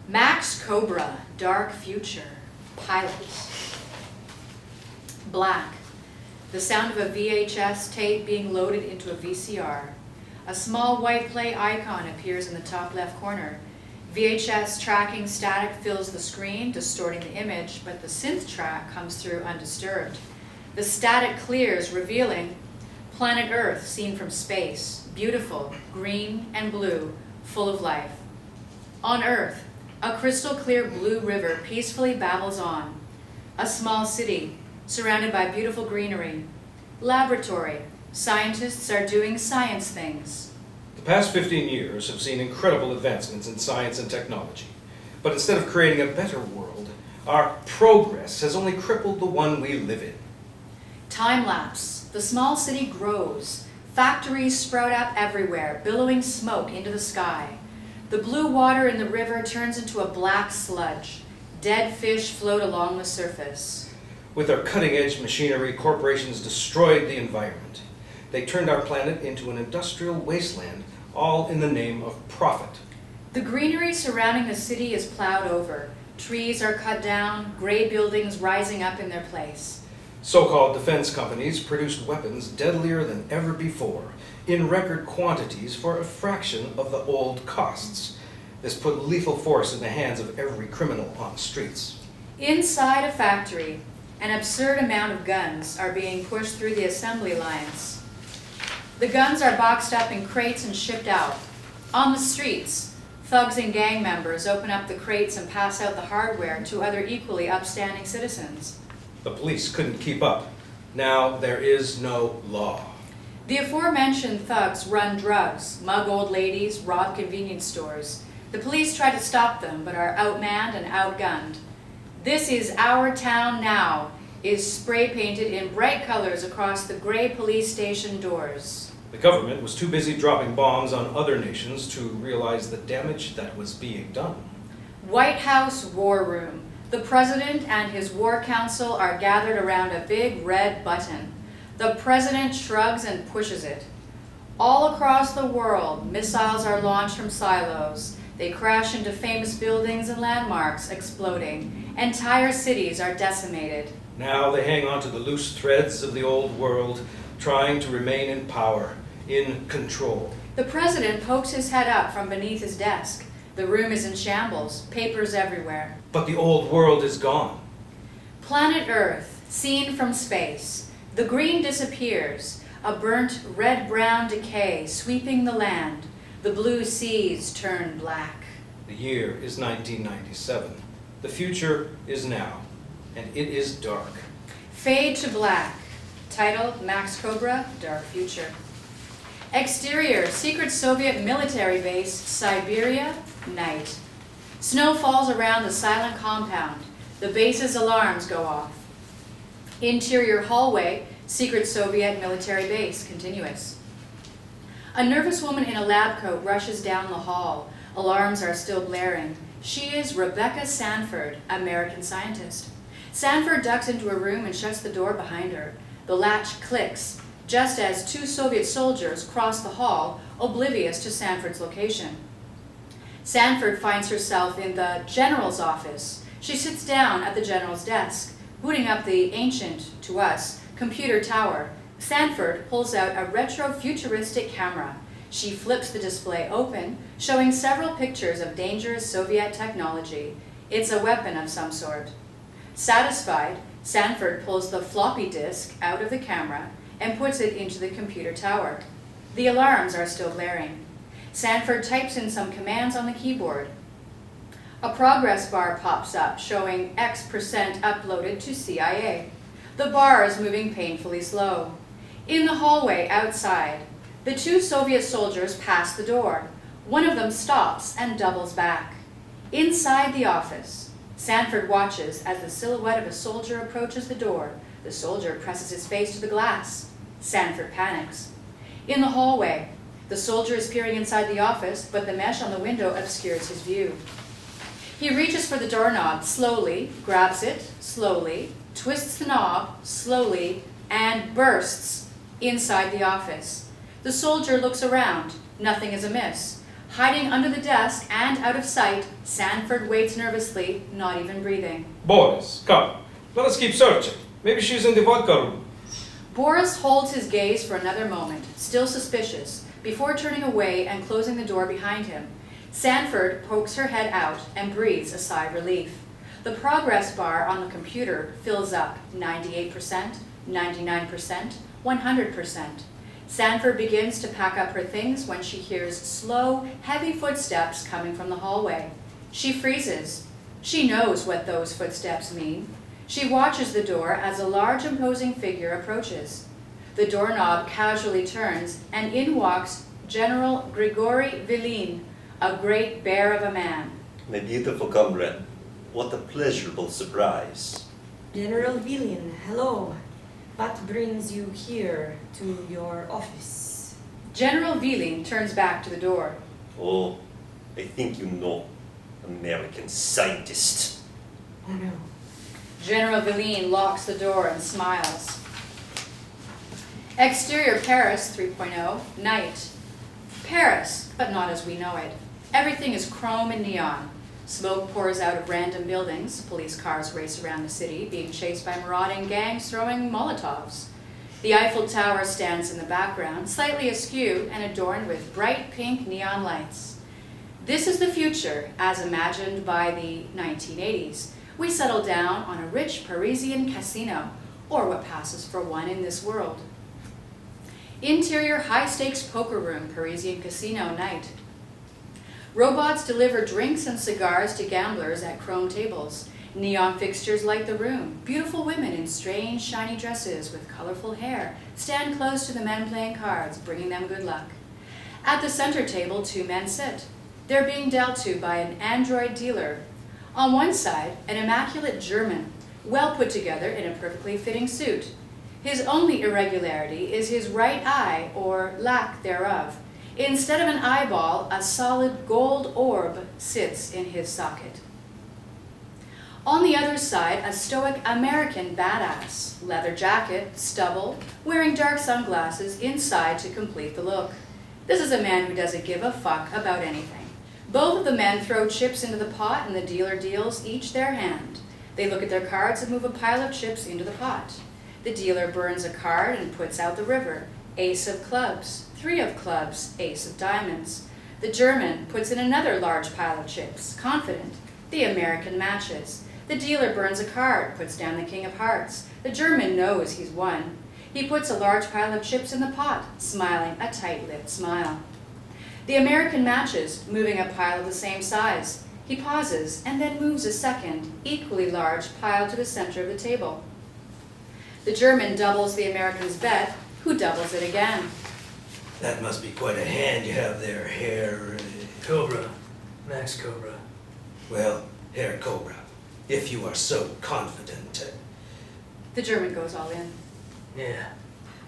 Max COBRA, Dark Future, Pilot. Black, the sound of a VHS tape being loaded into a VCR. A small white play icon appears in the top left corner. VHS tracking static fills the screen, distorting the image, but the synth track comes through undisturbed. The static clears, revealing planet Earth seen from space, beautiful, green and blue, full of life. On Earth, a crystal clear blue river peacefully babbles on. A small city, surrounded by beautiful greenery. Laboratory, scientists are doing science things. The past 15 years have seen incredible advancements in science and technology. But instead of creating a better world, our progress has only crippled the one we live in. Time lapse, the small city grows. Factories sprout up everywhere, billowing smoke into the sky. The blue water in the river turns into a black sludge. Dead fish float along the surface. With their cutting-edge machinery, corporations destroyed the environment. They turned our planet into an industrial wasteland, all in the name of profit. The greenery surrounding the city is plowed over. Trees are cut down, gray buildings rising up in their place. So-called defense companies produced weapons deadlier than ever before, in record quantities for a fraction of the old costs. This put lethal force in the hands of every criminal on the streets. Inside a factory, an absurd amount of guns are being pushed through the assembly lines. The guns are boxed up in crates and shipped out. On the streets, thugs and gang members open up the crates and pass out the hardware to other equally upstanding citizens. The police couldn't keep up. Now there is no law. The aforementioned thugs run drugs, mug old ladies, rob convenience stores. The police try to stop them, but are outmanned and outgunned. "This is our town now" is spray painted in bright colors across the gray police station doors. The government was too busy dropping bombs on other nations to realize the damage that was being done. White House War Room. The president and his war council are gathered around a big red button. The president shrugs and pushes it. All across the world, missiles are launched from silos. They crash into famous buildings and landmarks, exploding. Entire cities are decimated. Now they hang on to the loose threads of the old world, trying to remain in power, in control. The president pokes his head up from beneath his desk. The room is in shambles, papers everywhere. But the old world is gone. Planet Earth, seen from space. The green disappears, a burnt red-brown decay sweeping the land. The blue seas turn black. The year is 1997. The future is now, and it is dark. Fade to black. Title, Max COBRA, Dark Future. Exterior, secret Soviet military base, Siberia, night. Snow falls around the silent compound. The base's alarms go off. Interior hallway, secret Soviet military base, continuous. A nervous woman in a lab coat rushes down the hall. Alarms are still blaring. She is Rebecca Sanford, American scientist. Sanford ducks into a room and shuts the door behind her. The latch clicks, just as two Soviet soldiers cross the hall, oblivious to Sanford's location. Sanford finds herself in the general's office. She sits down at the general's desk, booting up the ancient, to us, computer tower. Sanford pulls out a retro-futuristic camera. She flips the display open, showing several pictures of dangerous Soviet technology. It's a weapon of some sort. Satisfied, Sanford pulls the floppy disk out of the camera and puts it into the computer tower. The alarms are still blaring. Sanford types in some commands on the keyboard. A progress bar pops up showing X% uploaded to CIA. The bar is moving painfully slow. In the hallway outside, the two Soviet soldiers pass the door. One of them stops and doubles back. Inside the office, Sanford watches as the silhouette of a soldier approaches the door. The soldier presses his face to the glass. Sanford panics. In the hallway, the soldier is peering inside the office, but the mesh on the window obscures his view. He reaches for the doorknob slowly, grabs it slowly, twists the knob slowly, and bursts inside the office. The soldier looks around. Nothing is amiss. Hiding under the desk and out of sight, Sanford waits nervously, not even breathing. Boris, come. Let us keep searching. Maybe she's in the vodka room. Boris holds his gaze for another moment, still suspicious, before turning away and closing the door behind him. Sanford pokes her head out and breathes a sigh of relief. The progress bar on the computer fills up 98%, 99%, 100%. Sanford begins to pack up her things when she hears slow, heavy footsteps coming from the hallway. She freezes. She knows what those footsteps mean. She watches the door as a large, imposing figure approaches. The doorknob casually turns, and in walks General Grigory Vilin, a great bear of a man. My beautiful comrade, what a pleasurable surprise. General Villian, hello. What brings you here to your office? General Vilin turns back to the door. Oh, I think you know, American scientist. Oh no. General Vilin locks the door and smiles. Exterior Paris 3.0, night. Paris, but not as we know it. Everything is chrome and neon. Smoke pours out of random buildings. Police cars race around the city, being chased by marauding gangs throwing Molotovs. The Eiffel Tower stands in the background, slightly askew and adorned with bright pink neon lights. This is the future, as imagined by the 1980s. We settle down on a rich Parisian casino, or what passes for one in this world. Interior high-stakes poker room, Parisian casino night. Robots deliver drinks and cigars to gamblers at chrome tables. Neon fixtures light the room. Beautiful women in strange, shiny dresses with colorful hair stand close to the men playing cards, bringing them good luck. At the center table, two men sit. They're being dealt to by an android dealer. On one side, an immaculate German, well put together in a perfectly fitting suit. His only irregularity is his right eye, or lack thereof. Instead of an eyeball, a solid gold orb sits in his socket. On the other side, a stoic American badass, leather jacket, stubble, wearing dark sunglasses inside to complete the look. This is a man who doesn't give a fuck about anything. Both of the men throw chips into the pot and the dealer deals each their hand. They look at their cards and move a pile of chips into the pot. The dealer burns a card and puts out the river. Ace of clubs, 3 of clubs, ace of diamonds. The German puts in another large pile of chips, confident. The American matches. The dealer burns a card, puts down the king of hearts. The German knows he's won. He puts a large pile of chips in the pot, smiling a tight-lipped smile. The American matches, moving a pile of the same size. He pauses and then moves a second, equally large pile to the center of the table. The German doubles the American's bet, who doubles it again. That must be quite a hand you have there, Herr... Cobra. Max Cobra. Well, Herr Cobra, if you are so confident. The German goes all in. Yeah.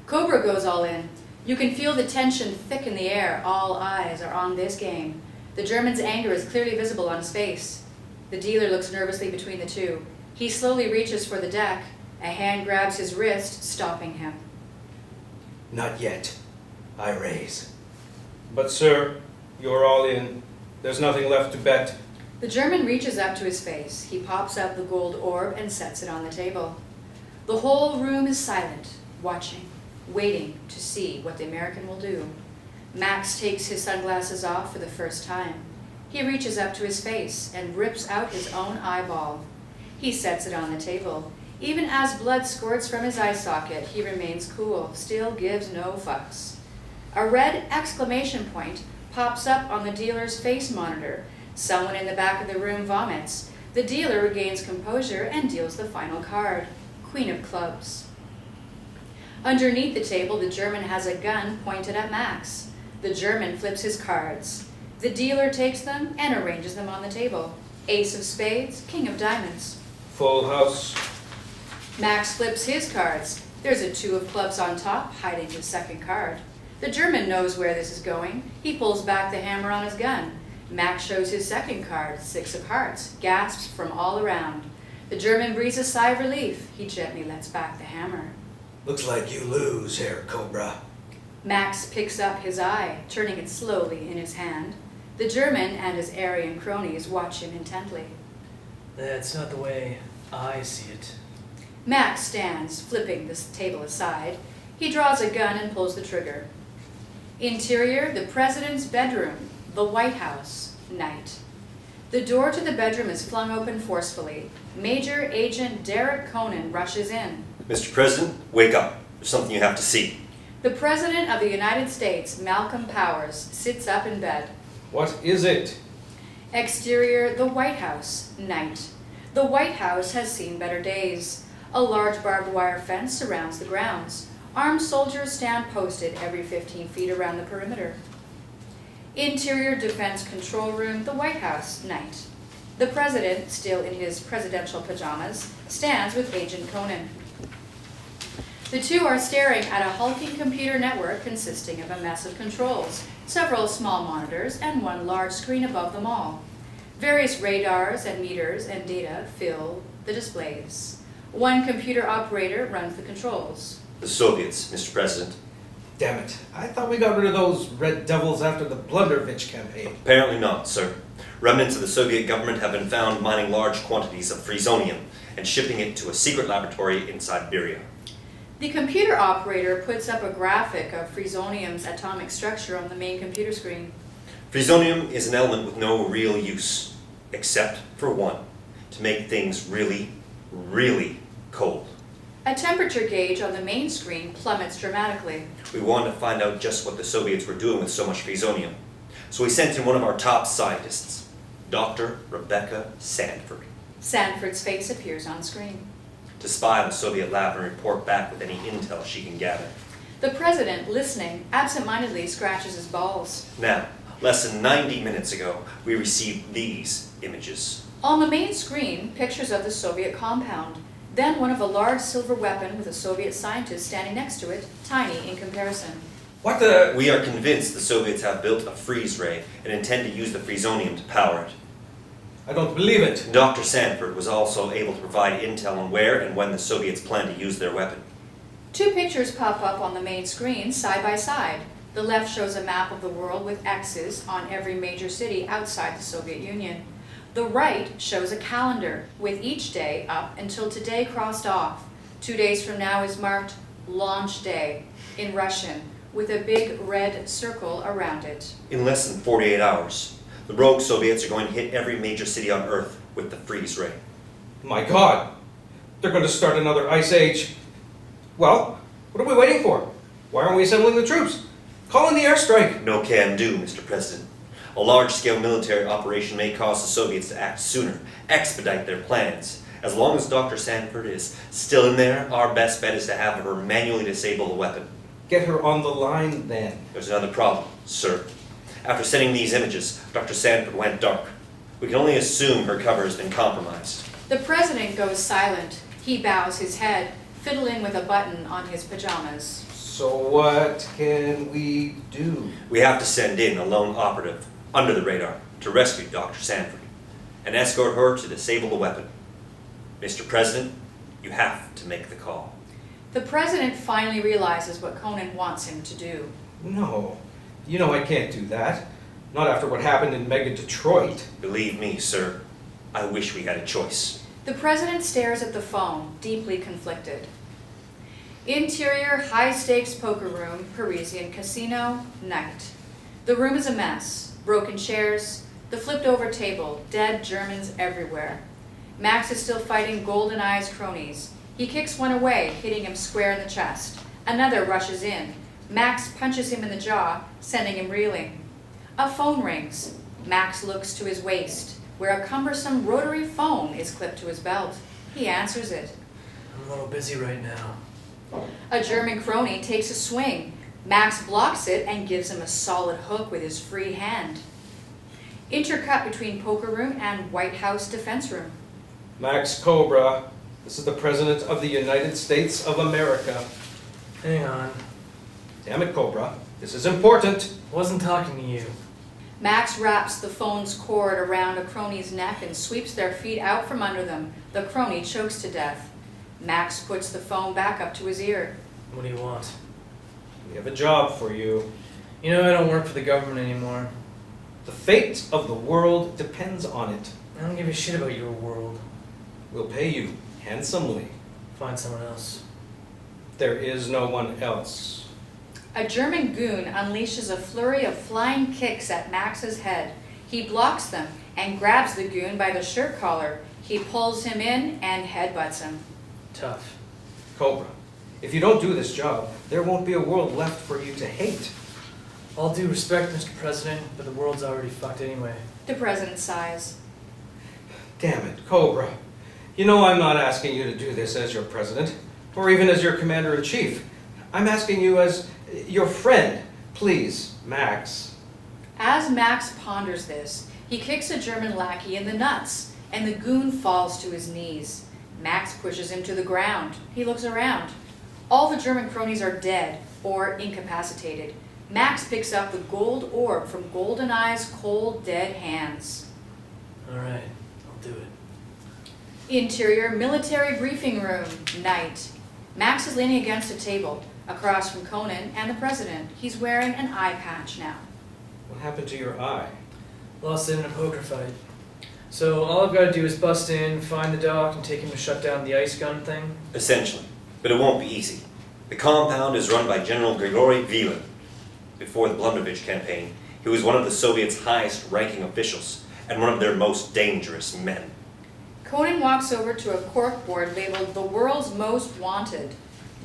Cobra goes all in. You can feel the tension thick in the air. All eyes are on this game. The German's anger is clearly visible on his face. The dealer looks nervously between the two. He slowly reaches for the deck. A hand grabs his wrist, stopping him. Not yet. I raise. But sir, you're all in. There's nothing left to bet. The German reaches up to his face. He pops out the gold orb and sets it on the table. The whole room is silent, watching, waiting to see what the American will do. Max takes his sunglasses off for the first time. He reaches up to his face and rips out his own eyeball. He sets it on the table. Even as blood squirts from his eye socket, he remains cool, still gives no fucks. A red exclamation point pops up on the dealer's face monitor. Someone in the back of the room vomits. The dealer regains composure and deals the final card, Queen of Clubs. Underneath the table, the German has a gun pointed at Max. The German flips his cards. The dealer takes them and arranges them on the table. Ace of spades, king of diamonds. Full house. Max flips his cards. There's a 2 of clubs on top, hiding his second card. The German knows where this is going. He pulls back the hammer on his gun. Max shows his second card, 6 of hearts, gasps from all around. The German breathes a sigh of relief. He gently lets back the hammer. Looks like you lose, Herr Cobra. Max picks up his eye, turning it slowly in his hand. The German and his Aryan cronies watch him intently. That's not the way I see it. Max stands, flipping the table aside. He draws a gun and pulls the trigger. Interior, the president's bedroom, the White House, night. The door to the bedroom is flung open forcefully. Major Agent Derek Conan rushes in. Mr. President, wake up. There's something you have to see. The President of the United States, Malcolm Powers, sits up in bed. What is it? Exterior, the White House, night. The White House has seen better days. A large barbed wire fence surrounds the grounds. Armed soldiers stand posted every 15 feet around the perimeter. Interior Defense Control Room, the White House, night. The President, still in his presidential pajamas, stands with Agent Conan. The two are staring at a hulking computer network consisting of a mess of controls, several small monitors, and one large screen above them all. Various radars and meters and data fill the displays. One computer operator runs the controls. The Soviets, Mr. President. Damn it. I thought we got rid of those red devils after the Blundervich campaign. Apparently not, sir. Remnants of the Soviet government have been found mining large quantities of freezonium and shipping it to a secret laboratory in Siberia. The computer operator puts up a graphic of freezonium's atomic structure on the main computer screen. Freezonium is an element with no real use, except for one, to make things really, really cold. A temperature gauge on the main screen plummets dramatically. We wanted to find out just what the Soviets were doing with so much freezonium. So we sent in one of our top scientists, Dr. Rebecca Sanford, Sanford's face appears on screen. to spy on the Soviet lab and report back with any intel she can gather. The President, listening, absent-mindedly scratches his balls. Now, less than 90 minutes ago, we received these images. On the main screen, pictures of the Soviet compound. Then one of a large silver weapon with a Soviet scientist standing next to it, tiny in comparison. What the? We are convinced the Soviets have built a freeze ray and intend to use the freezonium to power it. I don't believe it. Dr. Sanford was also able to provide intel on where and when the Soviets plan to use their weapon. Two pictures pop up on the main screen, side by side. The left shows a map of the world with X's on every major city outside the Soviet Union. The right shows a calendar, with each day up until today crossed off. 2 days from now is marked Launch Day in Russian, with a big red circle around it. In less than 48 hours, the rogue Soviets are going to hit every major city on Earth with the freeze ray. My God. They're going to start another ice age. Well, what are we waiting for? Why aren't we assembling the troops? Call in the airstrike. No can do, Mr. President. A large-scale military operation may cause the Soviets to act sooner, expedite their plans. As long as Dr. Sanford is still in there, our best bet is to have her manually disable the weapon. Get her on the line then. There's another problem, sir. After sending these images, Dr. Sanford went dark. We can only assume her cover has been compromised. The President goes silent. He bows his head, fiddling with a button on his pajamas. So what can we do? We have to send in a lone operative under the radar to rescue Dr. Sanford and escort her to disable the weapon. Mr. President, you have to make the call. The President finally realizes what Conan wants him to do. No. You know I can't do that. Not after what happened in Mega Detroit. Believe me, sir, I wish we had a choice. The President stares at the phone, deeply conflicted. Interior, high-stakes poker room, Parisian casino, night. The room is a mess. Broken chairs, the flipped-over table, dead Germans everywhere. Max is still fighting Golden Eye's cronies. He kicks one away, hitting him square in the chest. Another rushes in. Max punches him in the jaw, sending him reeling. A phone rings. Max looks to his waist, where a cumbersome rotary phone is clipped to his belt. He answers it. I'm a little busy right now. A German crony takes a swing. Max blocks it and gives him a solid hook with his free hand. Intercut between poker room and White House defense room. Max Cobra, this is the President of the United States of America. Hang on. Damn it, Cobra. This is important. Wasn't talking to you. Max wraps the phone's cord around a crony's neck and sweeps their feet out from under them. The crony chokes to death. Max puts the phone back up to his ear. What do you want? We have a job for you. You know, I don't work for the government anymore. The fate of the world depends on it. I don't give a shit about your world. We'll pay you handsomely. Find someone else. There is no one else. A German goon unleashes a flurry of flying kicks at Max's head. He blocks them and grabs the goon by the shirt collar. He pulls him in and headbutts him. Tough. Cobra, if you don't do this job, there won't be a world left for you to hate. All due respect, Mr. President, but the world's already fucked anyway. The president sighs. Damn it, Cobra. You know I'm not asking you to do this as your president, or even as your commander-in-chief. I'm asking you as your friend. Please, Max. As Max ponders this, he kicks a German lackey in the nuts, and the goon falls to his knees. Max pushes him to the ground. He looks around. All the German cronies are dead or incapacitated. Max picks up the gold orb from GoldenEye's cold, dead hands. Alright, I'll do it. Interior military briefing room, night. Max is leaning against a table, across from Conan and the president. He's wearing an eye patch now. What happened to your eye? Lost it in a poker fight. So all I've got to do is bust in, find the doc, and take him to shut down the ice gun thing? Essentially. But it won't be easy. The compound is run by General Grigory Vilin. Before the Blundovich campaign, he was one of the Soviets' highest-ranking officials and one of their most dangerous men. Conan walks over to a corkboard labeled "The World's Most Wanted."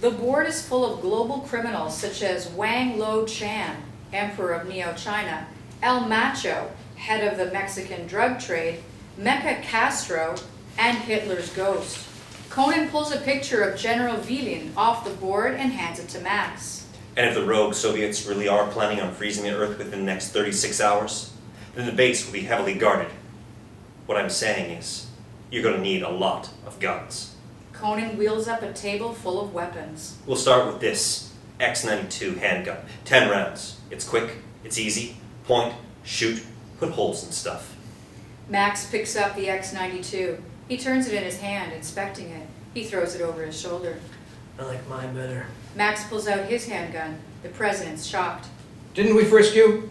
The board is full of global criminals such as Wang Lo-Chan, Emperor of Neo-China, El Macho, head of the Mexican drug trade, Mecha Castro, and Hitler's ghost. Conan pulls a picture of General Vilin off the board and hands it to Max. And if the rogue Soviets really are planning on freezing the Earth within the next 36 hours, then the base will be heavily guarded. What I'm saying is, you're going to need a lot of guns. Conan wheels up a table full of weapons. We'll start with this X92 handgun. 10 rounds. It's quick, it's easy. Point, shoot, put holes in stuff. Max picks up the X92. He turns it in his hand, inspecting it. He throws it over his shoulder. I like mine better. Max pulls out his handgun. The president's shocked. Didn't we frisk you?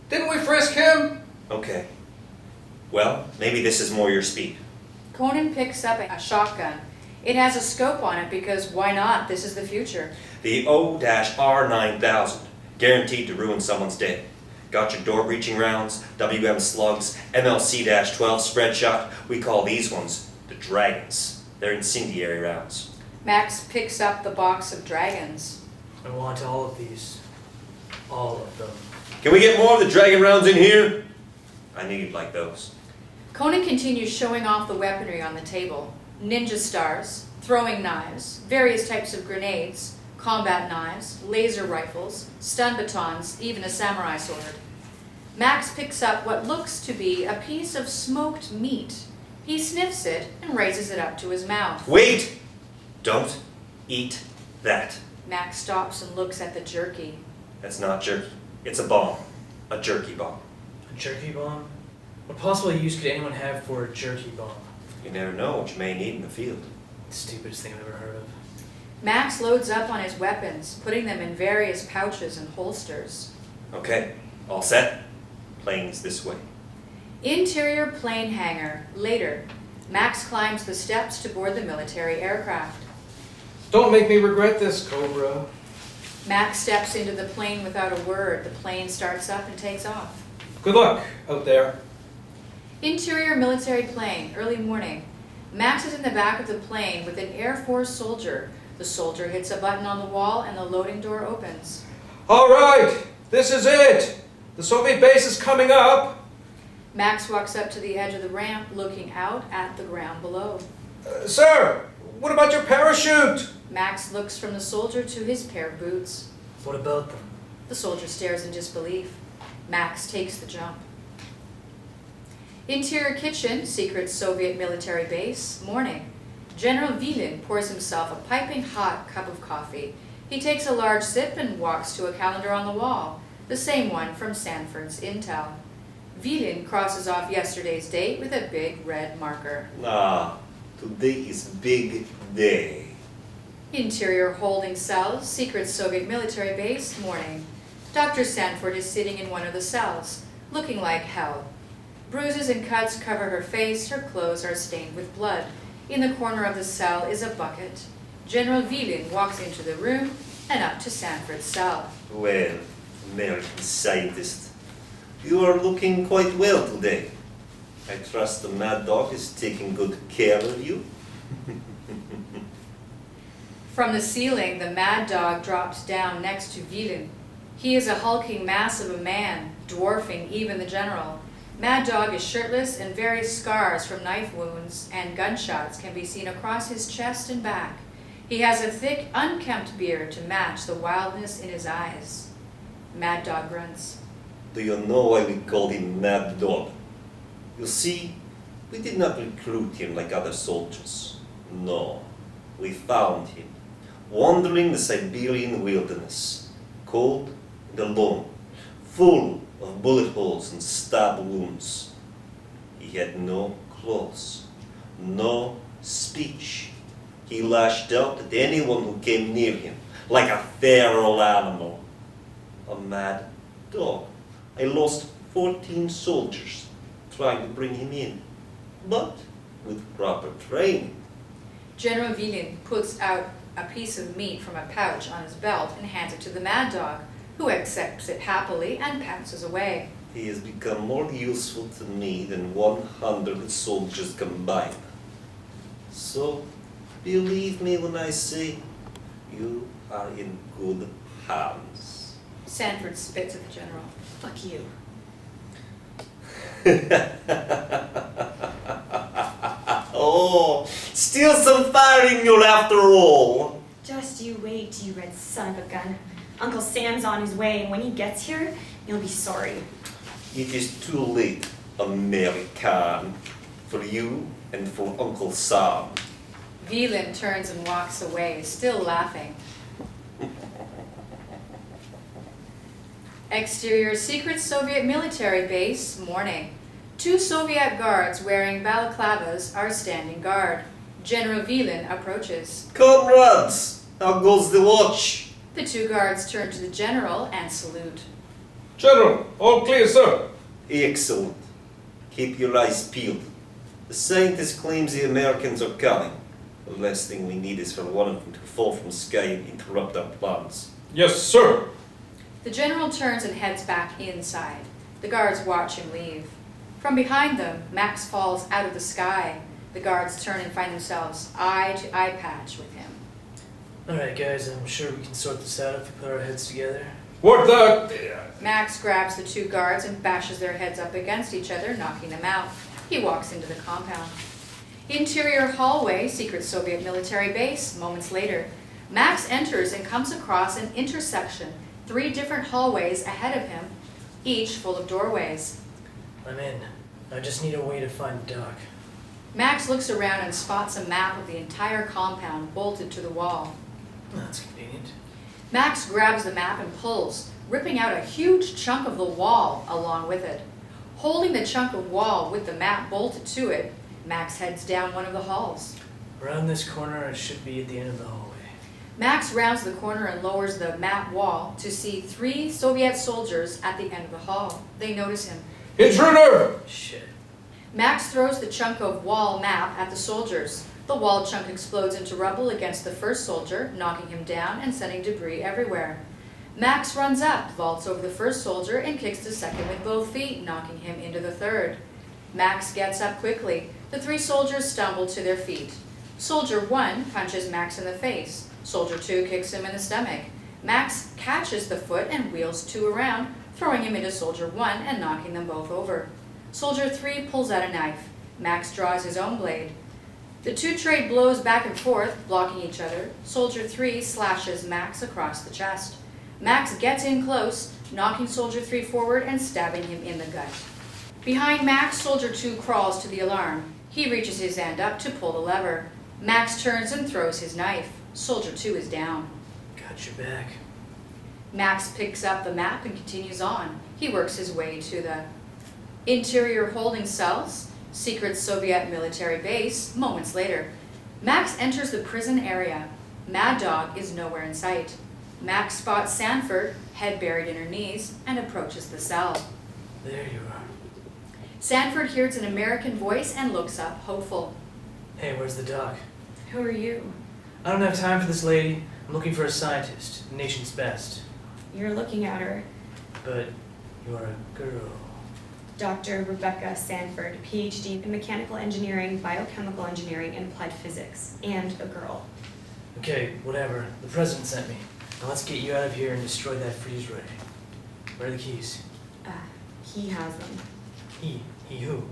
Didn't we frisk him? Okay. Well, maybe this is more your speed. Conan picks up a shotgun. It has a scope on it because why not? This is the future. The O-R9000. Guaranteed to ruin someone's day. Got your door-breaching rounds, WM slugs, MLC-12 spread shot. We call these ones the Dragons. They're incendiary rounds. Max picks up the box of dragons. I want all of these. All of them. Can we get more of the Dragon rounds in here? I knew you'd like those. Conan continues showing off the weaponry on the table. Ninja stars, throwing knives, various types of grenades, combat knives, laser rifles, stun batons, even a samurai sword. Max picks up what looks to be a piece of smoked meat. He sniffs it and raises it up to his mouth. Wait! Don't eat that. Max stops and looks at the jerky. That's not jerky. It's a bomb. A jerky bomb. A jerky bomb? What possible use could anyone have for a jerky bomb? You never know what you may need in the field. The stupidest thing I've ever heard of. Max loads up on his weapons, putting them in various pouches and holsters. Okay, all set? Planes this way. Interior plane hangar. Later, Max climbs the steps to board the military aircraft. Don't make me regret this, Cobra. Max steps into the plane without a word. The plane starts up and takes off. Good luck out there. Interior military plane, early morning. Max is in the back of the plane with an Air Force soldier. The soldier hits a button on the wall and the loading door opens. All right, this is it. The Soviet base is coming up. Max walks up to the edge of the ramp, looking out at the ground below. Sir, what about your parachute? Max looks from the soldier to his pair of boots. What about them? The soldier stares in disbelief. Max takes the jump. Interior kitchen, secret Soviet military base, morning. General Vilin pours himself a piping hot cup of coffee. He takes a large sip and walks to a calendar on the wall, the same one from Sanford's Intel. Vilin crosses off yesterday's date with a big red marker. Ah, today is big day. Interior holding cells, secret Soviet military base, morning. Dr. Sanford is sitting in one of the cells. looking like hell. Bruises and cuts cover her face, her clothes are stained with blood. In the corner of the cell is a bucket. General Vilin walks into the room and up to Sanford's cell. Well, American scientist, you are looking quite well today. I trust the mad dog is taking good care of you. From the ceiling, the mad dog drops down next to Vilin. He is a hulking mass of a man, dwarfing even the general. Mad Dog is shirtless, and various scars from knife wounds and gunshots can be seen across his chest and back. He has a thick, unkempt beard to match the wildness in his eyes. Mad Dog grunts. Do you know why we called him Mad Dog? You see, we did not recruit him like other soldiers. No, we found him, wandering the Siberian wilderness, cold and alone, full of bullet holes and stab wounds. He had no clothes, no speech. He lashed out at anyone who came near him, like a feral animal. A mad dog. I lost 14 soldiers trying to bring him in, but with proper training. General Vilin puts out a piece of meat from a pouch on his belt and hands it to the Mad Dog, who accepts it happily and pounces away. He has become more useful to me than 100 soldiers combined. So, believe me when I say you are in good hands. Sanford spits at the general. Fuck you. Oh, still some fire in you after all. Just you wait, you red son of a gun. Uncle Sam's on his way, and when he gets here, you'll be sorry. It is too late, American, for you and for Uncle Sam. Vilin turns and walks away, still laughing. Exterior secret Soviet military base, morning. 2 Soviet guards wearing balaclavas are standing guard. General Vilin approaches. Comrades, how goes the watch? The 2 guards turn to the general and salute. General, all clear, sir. Excellent. Keep your eyes peeled. The scientist claims the Americans are coming. The last thing we need is for one of them to fall from the sky and interrupt our plans. Yes, sir. The general turns and heads back inside. The guards watch him leave. From behind them, Max falls out of the sky. The guards turn and find themselves eye-to-eye patch with him. Alright guys, I'm sure we can sort this out if we put our heads together. What the... Max grabs the 2 guards and bashes their heads up against each other, knocking them out. He walks into the compound. Interior hallway, secret Soviet military base, moments later. Max enters and comes across an intersection, 3 different hallways ahead of him, each full of doorways. I'm in. I just need a way to find the dock. Max looks around and spots a map of the entire compound bolted to the wall. That's convenient. Max grabs the map and pulls, ripping out a huge chunk of the wall along with it. Holding the chunk of wall with the map bolted to it, Max heads down one of the halls. Around this corner, it should be at the end of the hallway. Max rounds the corner and lowers the map wall to see 3 Soviet soldiers at the end of the hall. They notice him. Intruder! Shit. Max throws the chunk of wall map at the soldiers. The wall chunk explodes into rubble against the first soldier, knocking him down and sending debris everywhere. Max runs up, vaults over the first soldier, and kicks the second with both feet, knocking him into the third. Max gets up quickly. The 3 soldiers stumble to their feet. Soldier 1 punches Max in the face. Soldier 2 kicks him in the stomach. Max catches the foot and wheels 2 around, throwing him into Soldier 1 and knocking them both over. Soldier 3 pulls out a knife. Max draws his own blade. The 2 trade blows back and forth, blocking each other. Soldier 3 slashes Max across the chest. Max gets in close, knocking Soldier 3 forward and stabbing him in the gut. Behind Max, Soldier 2 crawls to the alarm. He reaches his hand up to pull the lever. Max turns and throws his knife. Soldier 2 is down. Got your back. Max picks up the map and continues on. He works his way to the interior holding cells, secret Soviet military base, moments later. Max enters the prison area. Mad Dog is nowhere in sight. Max spots Sanford, head buried in her knees, and approaches the cell. There you are. Sanford hears an American voice and looks up, hopeful. Hey, where's the doc? Who are you? I don't have time for this lady. I'm looking for a scientist, the nation's best. You're looking at her. But you're a girl. Dr. Rebecca Sanford, PhD in mechanical engineering, biochemical engineering, and applied physics, and a girl. Okay, whatever. The president sent me. Now let's get you out of here and destroy that freeze ray. Where are the keys? He has them. He who?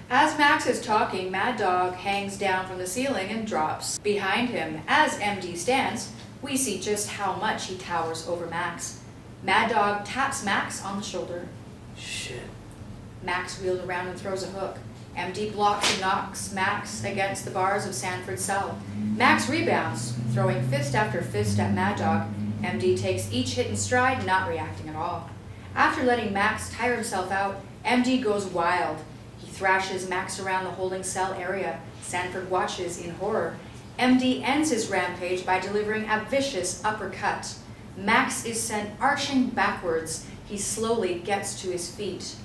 As Max is talking, Mad Dog hangs down from the ceiling and drops. Behind him, as MD stands, we see just how much he towers over Max. Mad Dog taps Max on the shoulder. Shit. Max wheels around and throws a hook. MD blocks and knocks Max against the bars of Sanford's cell. Max rebounds, throwing fist after fist at Mad Dog. MD takes each hit in stride, not reacting at all. After letting Max tire himself out, MD goes wild. He thrashes Max around the holding cell area. Sanford watches in horror. MD ends his rampage by delivering a vicious uppercut. Max is sent arching backwards. He slowly gets to his feet.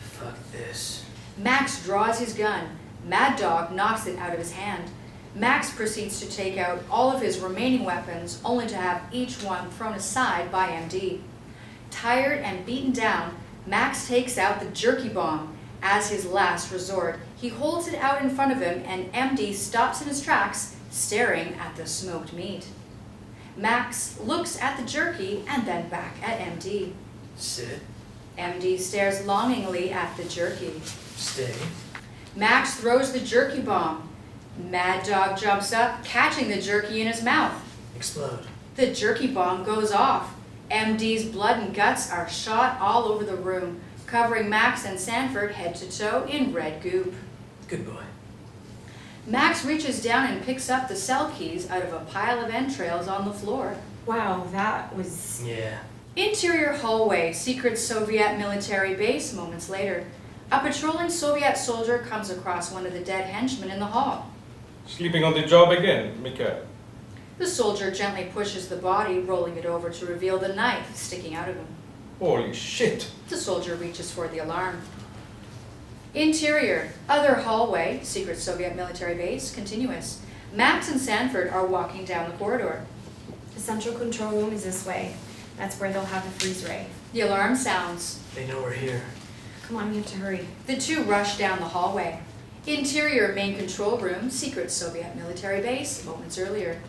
Fuck this. Max draws his gun. Mad Dog knocks it out of his hand. Max proceeds to take out all of his remaining weapons, only to have each one thrown aside by MD. Tired and beaten down, Max takes out the jerky bomb as his last resort. He holds it out in front of him, and MD stops in his tracks, staring at the smoked meat. Max looks at the jerky and then back at MD. Sit. MD stares longingly at the jerky. Stay. Max throws the jerky bomb. Mad Dog jumps up, catching the jerky in his mouth. Explode. The jerky bomb goes off. MD's blood and guts are shot all over the room, covering Max and Sanford head to toe in red goop. Good boy. Max reaches down and picks up the cell keys out of a pile of entrails on the floor. Wow, that was... Yeah. Interior hallway, secret Soviet military base moments later. A patrolling Soviet soldier comes across one of the dead henchmen in the hall. Sleeping on the job again, Mikhail. The soldier gently pushes the body, rolling it over to reveal the knife sticking out of him. Holy shit. The soldier reaches for the alarm. Interior, other hallway, secret Soviet military base, continuous. Max and Sanford are walking down the corridor. The central control room is this way. That's where they'll have the freeze ray. The alarm sounds. They know we're here. Come on, we have to hurry. The two rush down the hallway. Interior main control room, secret Soviet military base, moments earlier.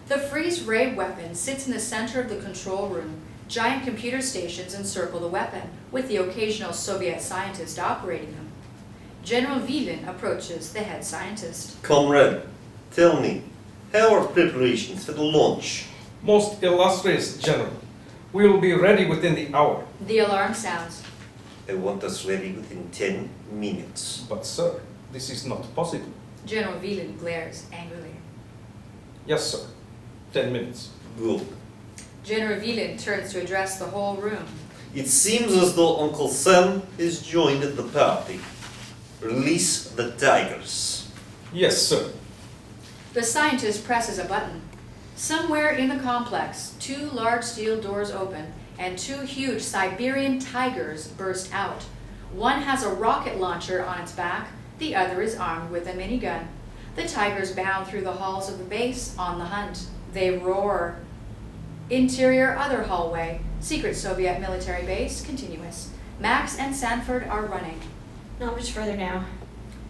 The freeze ray weapon sits in the center of the control room. Giant computer stations encircle the weapon, with the occasional Soviet scientist operating them. General Vilin approaches the head scientist. Comrade, tell me, how are preparations for the launch? Most illustrious General, we will be ready within the hour. The alarm sounds. I want us ready within 10 minutes. But sir, this is not possible. General Vilin glares angrily. Yes, sir. 10 minutes. Good. General Vilin turns to address the whole room. It seems as though Uncle Sam has joined the party. Release the tigers. Yes, sir. The scientist presses a button. Somewhere in the complex, two large steel doors open, and two huge Siberian tigers burst out. One has a rocket launcher on its back, the other is armed with a minigun. The tigers bound through the halls of the base on the hunt. They roar. Interior other hallway, secret Soviet military base, continuous. Max and Sanford are running. Not much further now.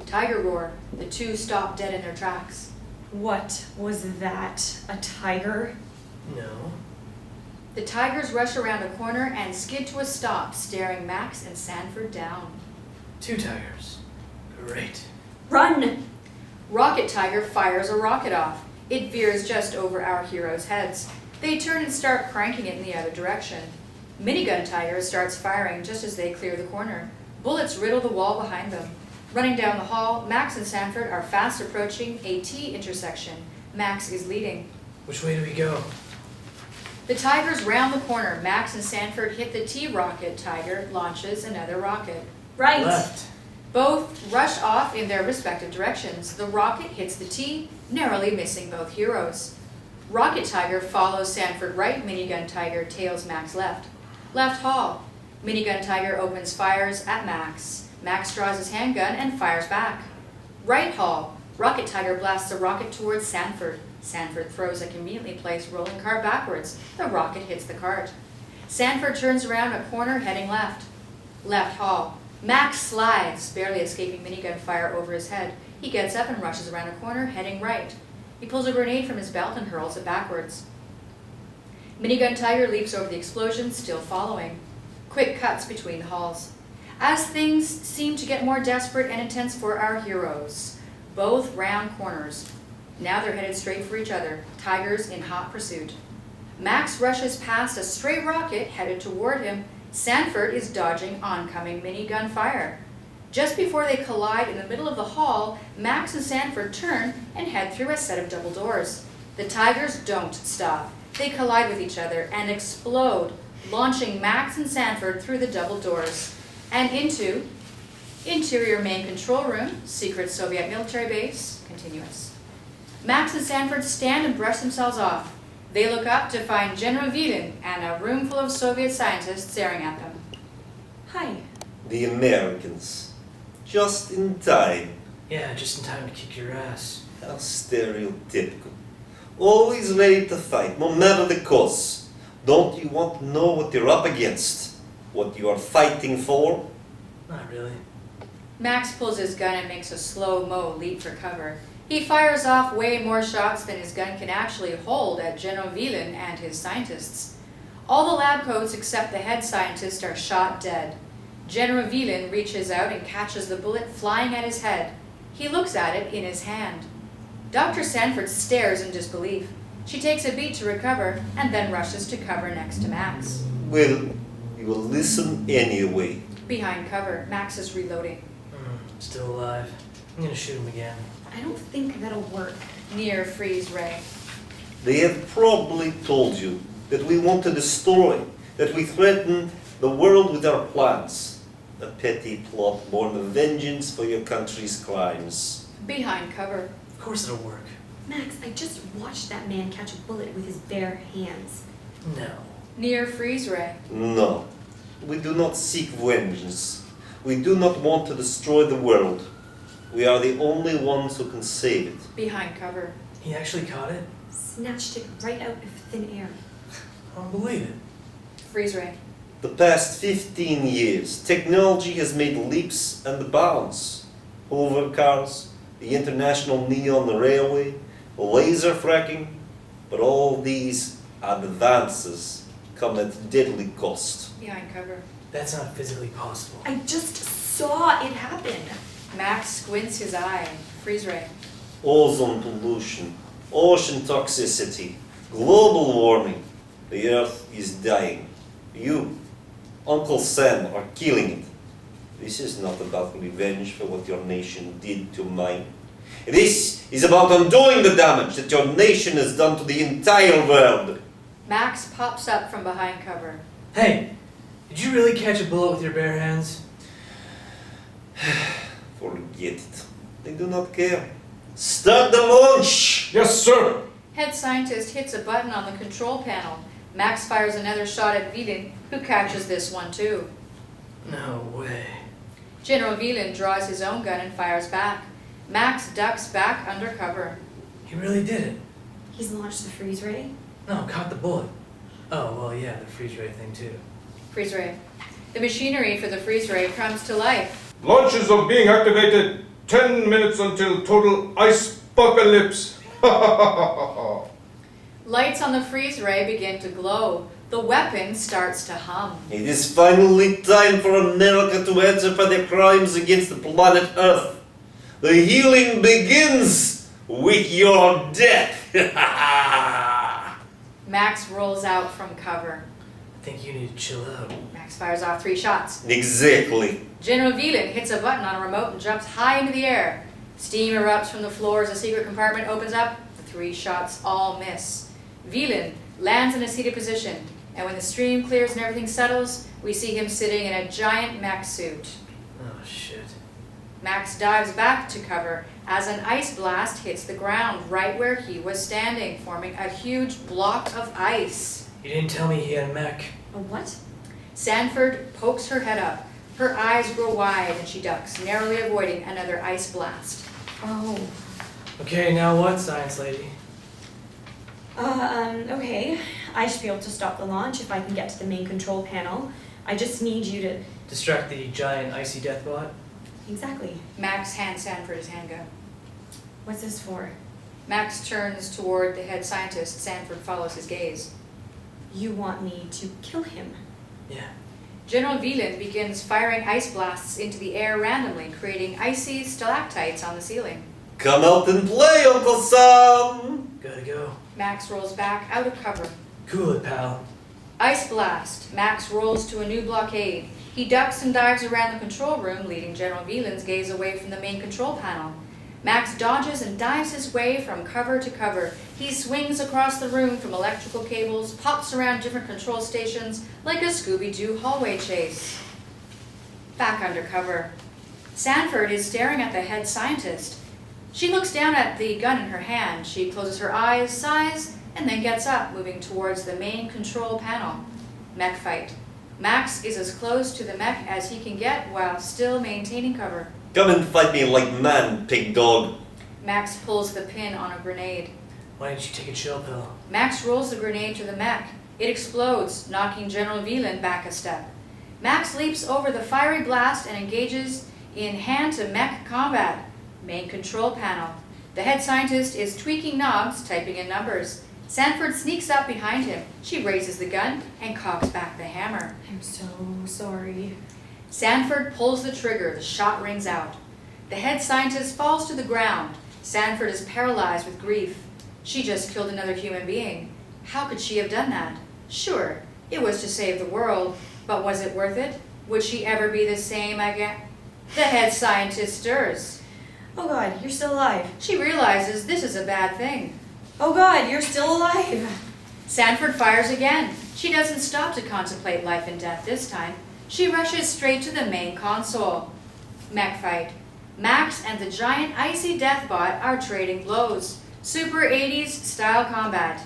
Tiger roar. The two stop dead in their tracks. What was that? A tiger? No. The tigers rush around a corner and skid to a stop, staring Max and Sanford down. Two tigers. Great. Run! Rocket Tiger fires a rocket off. It veers just over our heroes' heads. They turn and start cranking it in the other direction. Minigun Tiger starts firing just as they clear the corner. Bullets riddle the wall behind them. Running down the hall, Max and Sanford are fast approaching a T intersection. Max is leading. Which way do we go? The Tigers round the corner. Max and Sanford hit the T rocket. Tiger launches another rocket. Right! Left. Both rush off in their respective directions. The rocket hits the T, narrowly missing both heroes. Rocket Tiger follows Sanford right. Minigun Tiger tails Max left. Left hall. Minigun Tiger opens fires at Max. Max draws his handgun and fires back. Right Hall. Rocket Tiger blasts a rocket towards Sanford. Sanford throws a conveniently placed rolling cart backwards. The rocket hits the cart. Sanford turns around a corner heading left. Left Hall. Max slides, barely escaping minigun fire over his head. He gets up and rushes around a corner heading right. He pulls a grenade from his belt and hurls it backwards. Minigun Tiger leaps over the explosion, still following. Quick cuts between halls. As things seem to get more desperate and intense for our heroes. Both round corners. Now they're headed straight for each other, tigers in hot pursuit. Max rushes past a stray rocket headed toward him. Sanford is dodging oncoming minigun fire. Just before they collide in the middle of the hall, Max and Sanford turn and head through a set of double doors. The tigers don't stop. They collide with each other and explode, launching Max and Sanford through the double doors and into interior main control room, secret Soviet military base, continuous. Max and Sanford stand and brush themselves off. They look up to find General Viden and a room full of Soviet scientists staring at them. Hi. The Americans. Just in time. Yeah, just in time to kick your ass. How stereotypical. Always ready to fight, no matter the cause. Don't you want to know what you're up against? What you are fighting for? Not really. Max pulls his gun and makes a slow-mo leap for cover. He fires off way more shots than his gun can actually hold at General Viden and his scientists. All the lab coats except the head scientist are shot dead. General Viden reaches out and catches the bullet flying at his head. He looks at it in his hand. Dr. Sanford stares in disbelief. She takes a beat to recover and then rushes to cover next to Max. Well, you will listen anyway. Behind cover, Max is reloading. Still alive. I'm gonna shoot him again. I don't think that'll work. Near freeze ray. They have probably told you that we want to destroy, that we threaten the world with our plans. A petty plot born of vengeance for your country's crimes. Behind cover. Of course it'll work. Max, I just watched that man catch a bullet with his bare hands. No. Near freeze ray. No, we do not seek vengeance. We do not want to destroy the world. We are the only ones who can save it. Behind cover. He actually caught it? Snatched it right out of thin air. I don't believe it. Freeze ray. The past 15 years, technology has made leaps and bounds. Hover cars, the international neon railway, laser fracking, but all these advances come at deadly cost. Behind cover. That's not physically possible. I just saw it happen. Max squints his eye. Freeze ray. Ozone pollution, ocean toxicity, global warming. The earth is dying. You, Uncle Sam, are killing it. This is not about revenge for what your nation did to mine. This is about undoing the damage that your nation has done to the entire world. Max pops up from behind cover. Hey! Did you really catch a bullet with your bare hands? Forget it. They do not care. Start the launch! Yes, sir! Head scientist hits a button on the control panel. Max fires another shot at Viden, who catches this one too. No way. General Viden draws his own gun and fires back. Max ducks back under cover. He really did it. He's launched the freeze ray. No, caught the bullet. Oh, well, yeah, the freeze ray thing too. Freeze ray. The machinery for the freeze ray comes to life. Launches are being activated. 10 minutes until total ice-pocalypse. Lights on the freeze ray begin to glow. The weapon starts to hum. It is finally time for America to answer for their crimes against the planet Earth. The healing begins with your death. Max rolls out from cover. I think you need to chill out. Max fires off 3 shots. Exactly. General Viden hits a button on a remote and jumps high into the air. Steam erupts from the floor as a secret compartment opens up. The 3 shots all miss. Viden lands in a seated position, and when the stream clears and everything settles, we see him sitting in a giant mech suit. Oh, shit. Max dives back to cover as an ice blast hits the ground right where he was standing, forming a huge block of ice. You didn't tell me he had a mech. A what? Sanford pokes her head up. Her eyes grow wide and she ducks, narrowly avoiding another ice blast. Oh. Okay, now what, science lady? Okay. I should be able to stop the launch if I can get to the main control panel. I just need you to... Distract the giant icy death bot? Exactly. Max hands Sanford his handgun. What's this for? Max turns toward the head scientist. Sanford follows his gaze. You want me to kill him? Yeah. General Wieland begins firing ice blasts into the air randomly, creating icy stalactites on the ceiling. Come out and play, Uncle Sam! Gotta go. Max rolls back out of cover. Cool it, pal. Ice blast. Max rolls to a new blockade. He ducks and dives around the control room, leading General Wieland's gaze away from the main control panel. Max dodges and dives his way from cover to cover. He swings across the room from electrical cables, pops around different control stations like a Scooby-Doo hallway chase. Back under cover. Sanford is staring at the head scientist. She looks down at the gun in her hand. She closes her eyes, sighs, and then gets up, moving towards the main control panel. Mech fight. Max is as close to the mech as he can get while still maintaining cover. Come and fight me like man, pig dog. Max pulls the pin on a grenade. Why didn't you take a chill pill? Max rolls the grenade to the mech. It explodes, knocking General Wieland back a step. Max leaps over the fiery blast and engages in hand-to-mech combat. Main control panel. The head scientist is tweaking knobs, typing in numbers. Sanford sneaks up behind him. She raises the gun and cocks back the hammer. I'm so sorry. Sanford pulls the trigger. The shot rings out. The head scientist falls to the ground. Sanford is paralyzed with grief. She just killed another human being. How could she have done that? Sure, it was to save the world, but was it worth it? Would she ever be the same again? The head scientist stirs. Oh God, you're still alive. She realizes this is a bad thing. Oh God, you're still alive. Sanford fires again. She doesn't stop to contemplate life and death this time. She rushes straight to the main console. Mech fight. Max and the giant icy death bot are trading blows. Super 80s style combat.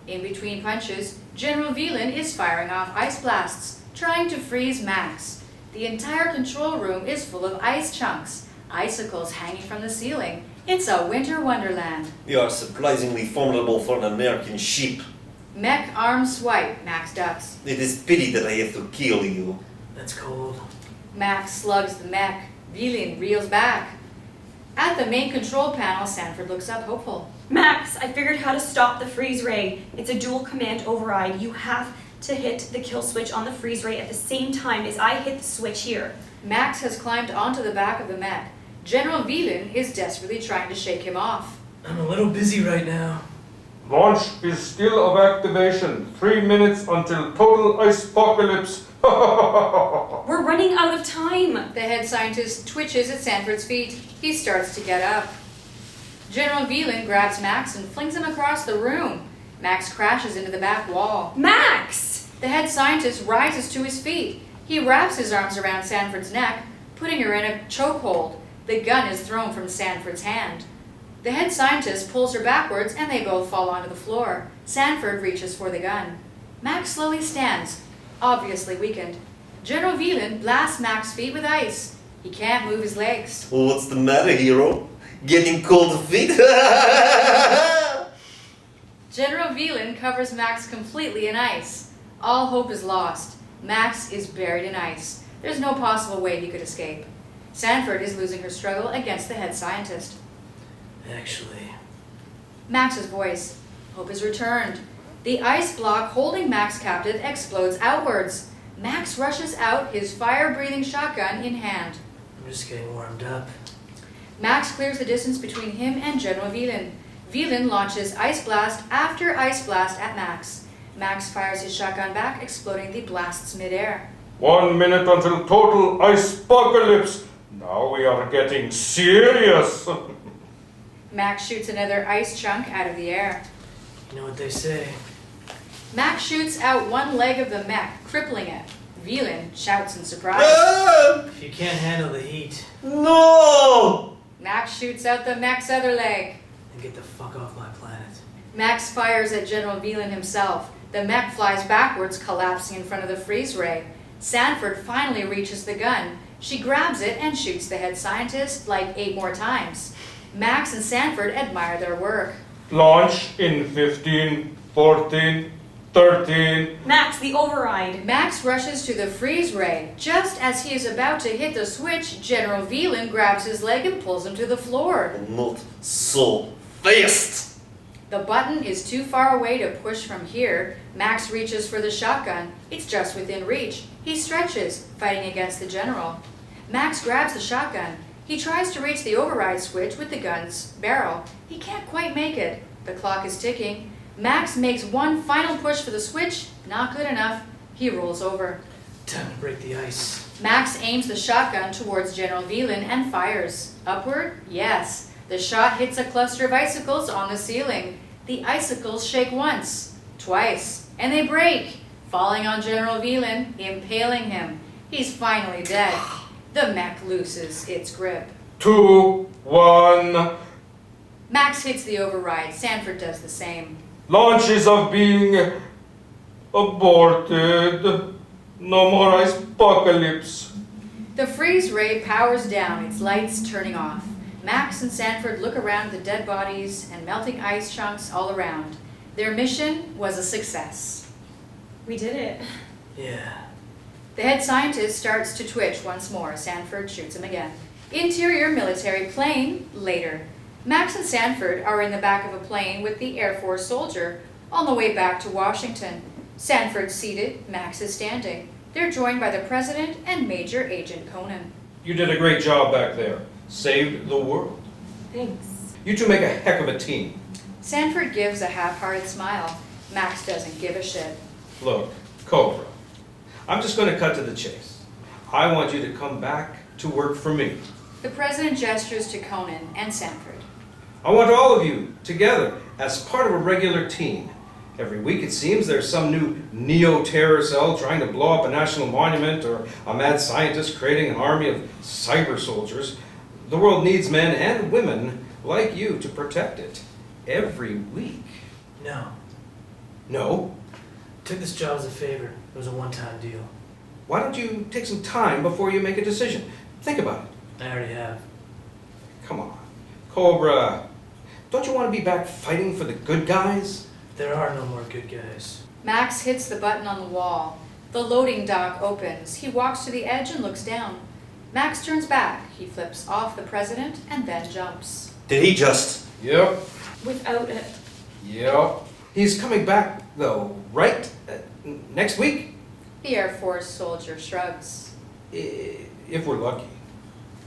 In between punches, General Wieland is firing off ice blasts, trying to freeze Max. The entire control room is full of ice chunks, icicles hanging from the ceiling. It's a winter wonderland. You are surprisingly formidable for an American sheep. Mech arms swipe. Max ducks. It is pity that I have to kill you. That's cold. Max slugs the mech. Wieland reels back. At the main control panel, Sanford looks up hopeful. Max, I figured how to stop the freeze ray. It's a dual command override. You have to hit the kill switch on the freeze ray at the same time as I hit the switch here. Max has climbed onto the back of the mech. General Wieland is desperately trying to shake him off. I'm a little busy right now. Launch is still of activation. 3 minutes until total ice apocalypse. We're running out of time. The head scientist twitches at Sanford's feet. He starts to get up. General Wieland grabs Max and flings him across the room. Max crashes into the back wall. Max! The head scientist rises to his feet. He wraps his arms around Sanford's neck, putting her in a chokehold. The gun is thrown from Sanford's hand. The head scientist pulls her backwards and they both fall onto the floor. Sanford reaches for the gun. Max slowly stands, obviously weakened. General Wieland blasts Max's feet with ice. He can't move his legs. What's the matter, hero? Getting cold feet? General Wieland covers Max completely in ice. All hope is lost. Max is buried in ice. There's no possible way he could escape. Sanford is losing her struggle against the head scientist. Actually, Max's voice. Hope is returned. The ice block holding Max captive explodes outwards. Max rushes out, his fire-breathing shotgun in hand. I'm just getting warmed up. Max clears the distance between him and General Wieland. Wieland launches ice blast after ice blast at Max. Max fires his shotgun back, exploding the blasts midair. 1 minute until total ice apocalypse. Now we are getting serious. Max shoots another ice chunk out of the air. You know what they say. Max shoots out one leg of the mech, crippling it. Wieland shouts in surprise. If you can't handle the heat, No! Max shoots out the mech's other leg. then get the fuck off my planet. Max fires at General Wieland himself. The mech flies backwards, collapsing in front of the freeze ray. Sanford finally reaches the gun. She grabs it and shoots the head scientist like 8 more times. Max and Sanford admire their work. Launch in 15, 14, 13. Max, the override. Max rushes to the freeze ray. Just as he is about to hit the switch, General Veland grabs his leg and pulls him to the floor. Not so fast. The button is too far away to push from here. Max reaches for the shotgun. It's just within reach. He stretches, fighting against the general. Max grabs the shotgun. He tries to reach the override switch with the gun's barrel. He can't quite make it. The clock is ticking. Max makes one final push for the switch. Not good enough. He rolls over. Time to break the ice. Max aims the shotgun towards General Veland and fires. Upward? Yes. The shot hits a cluster of icicles on the ceiling. The icicles shake once, twice, and they break, falling on General Veland, impaling him. He's finally dead. The mech loses its grip. 2, 1. Max hits the override. Sanford does the same. Launches are being aborted. No more ice apocalypse. The freeze ray powers down, its lights turning off. Max and Sanford look around at the dead bodies and melting ice chunks all around. Their mission was a success. We did it. Yeah. The head scientist starts to twitch once more. Sanford shoots him again. Interior military plane, later. Max and Sanford are in the back of a plane with the Air Force soldier on the way back to Washington. Sanford's seated, Max is standing. They're joined by the President and Major Agent Conan. You did a great job back there. Saved the world. Thanks. You two make a heck of a team. Sanford gives a half-hearted smile. Max doesn't give a shit. Look, Cobra, I'm just going to cut to the chase. I want you to come back to work for me. The President gestures to Conan and Sanford. I want all of you together as part of a regular team. Every week it seems there's some new neo-terror cell trying to blow up a national monument or a mad scientist creating an army of cyber soldiers. The world needs men and women like you to protect it. Every week. No. No? Took this job as a favor. It was a one-time deal. Why don't you take some time before you make a decision? Think about it. I already have. Come on. Cobra, don't you want to be back fighting for the good guys? There are no more good guys. Max hits the button on the wall. The loading dock opens. He walks to the edge and looks down. Max turns back. He flips off the President and then jumps. Did he just? Yep. Without it. Yep. He's coming back, though, right? Next week? The Air Force soldier shrugs. If we're lucky.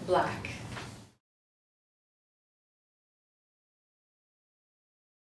Black.